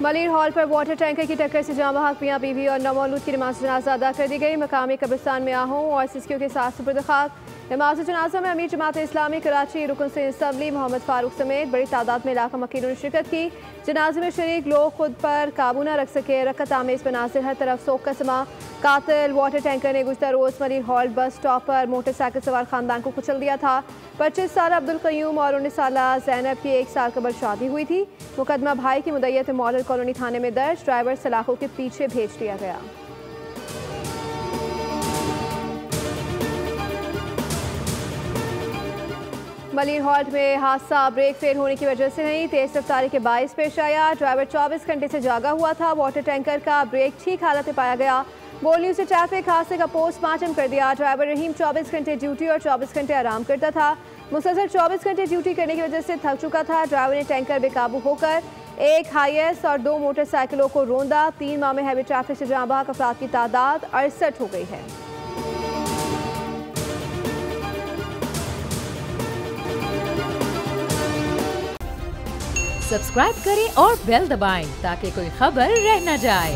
Malir hall पर water tanker की टक्कर से जाँ बहक मियां बीवी और नौमौलूद की नमाज जनाजा अदा कर दी गई। मकामी कब्रिस्तान में आहों और सिस्कियों के साथ सुपुर्द खाक। नमाज जनाजा में अमीर जमात इस्लामी कराची रुकन से असम्बली मोहम्मद फारूक समेत बड़ी तादाद में इलाका मकीनों ने शिरकत की। जनाजे में शरीक लोग खुद पर काबू न रख सके। रकत आमेज मनाजिर हर तरफ सोख का समा। कातिल वाटर टैंकर ने गुज़श्ता रोज़ मलिर हॉल बस स्टॉप पर मोटरसाइकिल सवार खानदान को कुचल दिया था। 25 साल अब्दुल कयूम और 19 साल जैनब की 1 साल कबल शादी हुई थी। मुकदमा भाई की मुद्दत मॉडल कॉलोनी थाने में दर्ज। ड्राइवर सलाखों के पीछे भेज दिया गया। मलिर हॉल्ट में हादसा ब्रेक फेल होने की वजह से नहीं, तेज रफ्तारी के बाइस पेश आया। ड्राइवर 24 घंटे से जागा हुआ था। वाटर टैंकर का ब्रेक ठीक हालत में पाया गया। बोलियों से ट्रैफिक हादसे का पोस्टमार्टम कर दिया। ड्राइवर रहीम 24 घंटे ड्यूटी और 24 घंटे आराम करता था। मुसलसल 24 घंटे ड्यूटी करने की वजह से थक चुका था। ड्राइवर ने टैंकर बेकाबू होकर एक हाईएस और 2 मोटरसाइकिलों को रोंदा। 3 माह में हैवी ट्रैफिक से जाँ बहक अफराद की तादाद 68 हो गई है। सब्सक्राइब करें और बेल दबाएं ताकि कोई खबर रह न जाए।